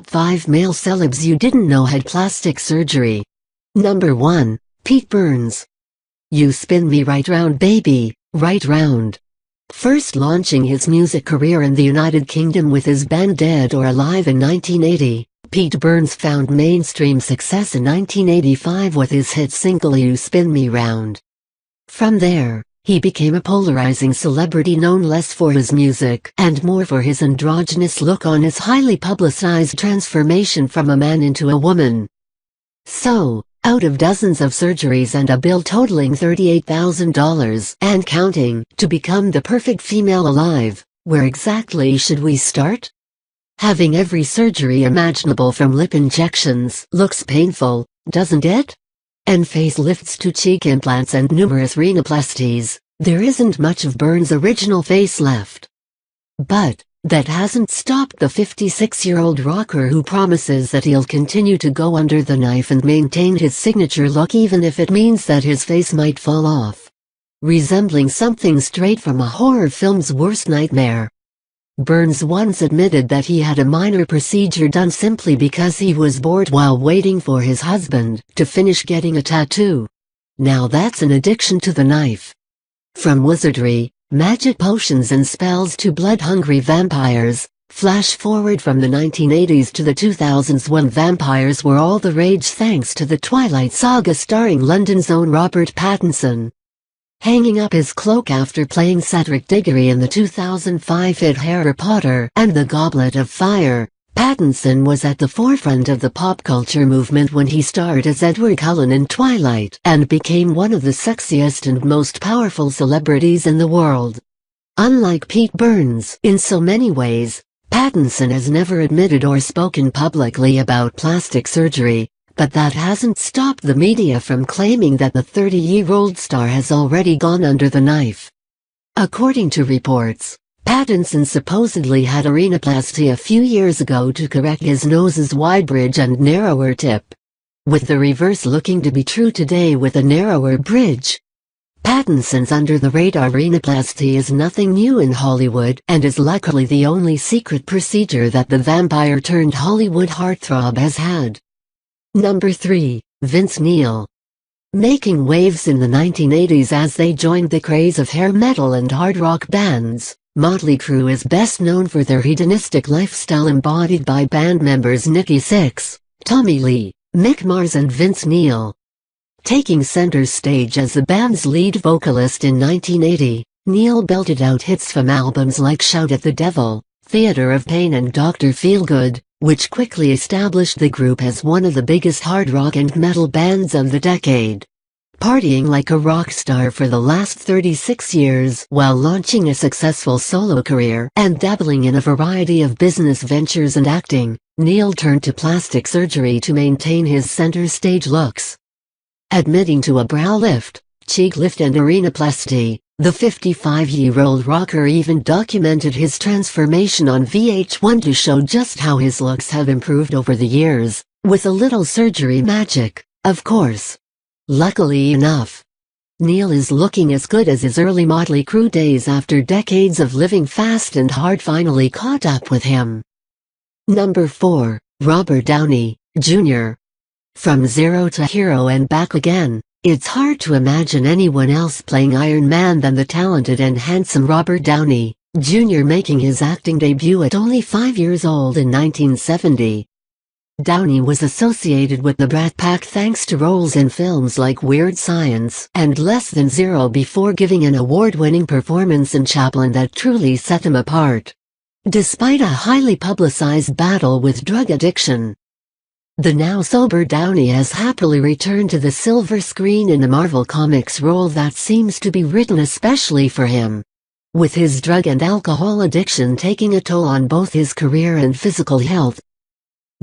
5 male celebs you didn't know had plastic surgery. Number 1. Pete Burns. You spin me right round baby, right round. First launching his music career in the United Kingdom with his band Dead or Alive in 1980, Pete Burns found mainstream success in 1985 with his hit single You Spin Me Round. From there, he became a polarizing celebrity known less for his music and more for his androgynous look on his highly publicized transformation from a man into a woman. So, out of dozens of surgeries and a bill totaling $38,000 and counting to become the perfect female alive, where exactly should we start? Having every surgery imaginable from lip injections looks painful, doesn't it? And facelifts to cheek implants and numerous rhinoplasties, there isn't much of Burns' original face left. But that hasn't stopped the 56-year-old rocker who promises that he'll continue to go under the knife and maintain his signature look even if it means that his face might fall off, resembling something straight from a horror film's worst nightmare. Burns once admitted that he had a minor procedure done simply because he was bored while waiting for his husband to finish getting a tattoo. Now that's an addiction to the knife. From wizardry, magic potions and spells to blood-hungry vampires, flash forward from the 1980s to the 2000s when vampires were all the rage thanks to the Twilight Saga starring London's own Robert Pattinson. Hanging up his cloak after playing Cedric Diggory in the 2005 hit Harry Potter and the Goblet of Fire, Pattinson was at the forefront of the pop culture movement when he starred as Edward Cullen in Twilight and became one of the sexiest and most powerful celebrities in the world. Unlike Pete Burns, in so many ways, Pattinson has never admitted or spoken publicly about plastic surgery, but that hasn't stopped the media from claiming that the 30-year-old star has already gone under the knife. According to reports, Pattinson supposedly had a rhinoplasty a few years ago to correct his nose's wide bridge and narrower tip, with the reverse looking to be true today with a narrower bridge. Pattinson's under-the-radar rhinoplasty is nothing new in Hollywood and is luckily the only secret procedure that the vampire-turned-Hollywood heartthrob has had. Number 3. Vince Neil. Making waves in the 1980s as they joined the craze of hair metal and hard rock bands, Motley Crue is best known for their hedonistic lifestyle embodied by band members Nikki Sixx, Tommy Lee, Mick Mars and Vince Neil. Taking center stage as the band's lead vocalist in 1980, Neil belted out hits from albums like Shout at the Devil, Theater of Pain and Dr. Feelgood, which quickly established the group as one of the biggest hard rock and metal bands of the decade. Partying like a rock star for the last 36 years while launching a successful solo career and dabbling in a variety of business ventures and acting, Neil turned to plastic surgery to maintain his center stage looks. Admitting to a brow lift, cheek lift and a rhinoplasty, the 55-year-old rocker even documented his transformation on VH1 to show just how his looks have improved over the years, with a little surgery magic, of course. Luckily enough, Neil is looking as good as his early Motley Crue days after decades of living fast and hard finally caught up with him. Number 4. Robert Downey, Jr. From zero to hero and back again, it's hard to imagine anyone else playing Iron Man than the talented and handsome Robert Downey, Jr. making his acting debut at only 5 years old in 1970. Downey was associated with the Brat Pack thanks to roles in films like Weird Science and Less Than Zero before giving an award-winning performance in Chaplin that truly set him apart. Despite a highly publicized battle with drug addiction, the now sober Downey has happily returned to the silver screen in a Marvel Comics role that seems to be written especially for him. With his drug and alcohol addiction taking a toll on both his career and physical health,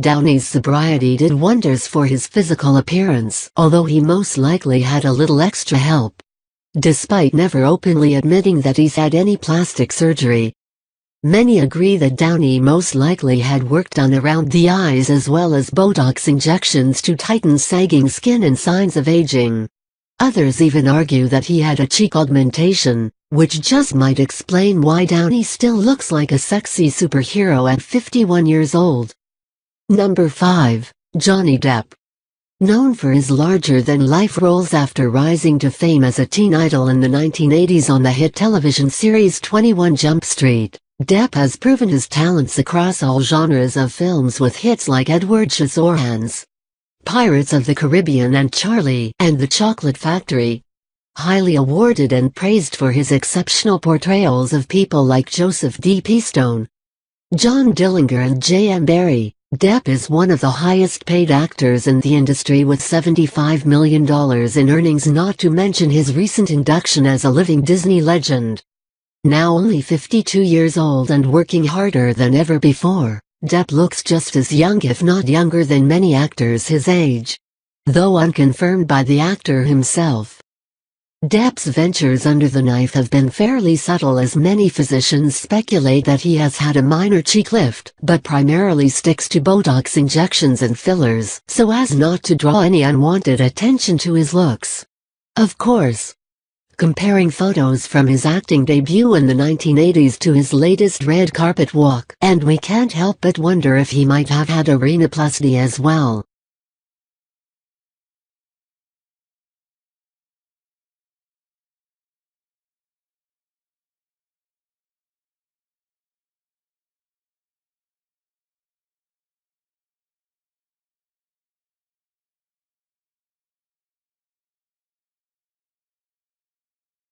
Downey's sobriety did wonders for his physical appearance, although he most likely had a little extra help. Despite never openly admitting that he's had any plastic surgery, many agree that Downey most likely had work done around the eyes as well as Botox injections to tighten sagging skin and signs of aging. Others even argue that he had a cheek augmentation, which just might explain why Downey still looks like a sexy superhero at 51 years old. Number 5. Johnny Depp. Known for his larger-than-life roles after rising to fame as a teen idol in the 1980s on the hit television series 21 Jump Street, Depp has proven his talents across all genres of films with hits like Edward Scissorhands, Pirates of the Caribbean and Charlie and the Chocolate Factory. Highly awarded and praised for his exceptional portrayals of people like Joseph D. Peastone, John Dillinger and J.M. Barrie, Depp is one of the highest-paid actors in the industry with $75 million in earnings, not to mention his recent induction as a living Disney legend. Now only 52 years old and working harder than ever before, Depp looks just as young if not younger than many actors his age, though unconfirmed by the actor himself. Depp's ventures under the knife have been fairly subtle, as many physicians speculate that he has had a minor cheek lift but primarily sticks to Botox injections and fillers so as not to draw any unwanted attention to his looks. Of course, comparing photos from his acting debut in the 1980s to his latest red carpet walk, and we can't help but wonder if he might have had a rhinoplasty as well.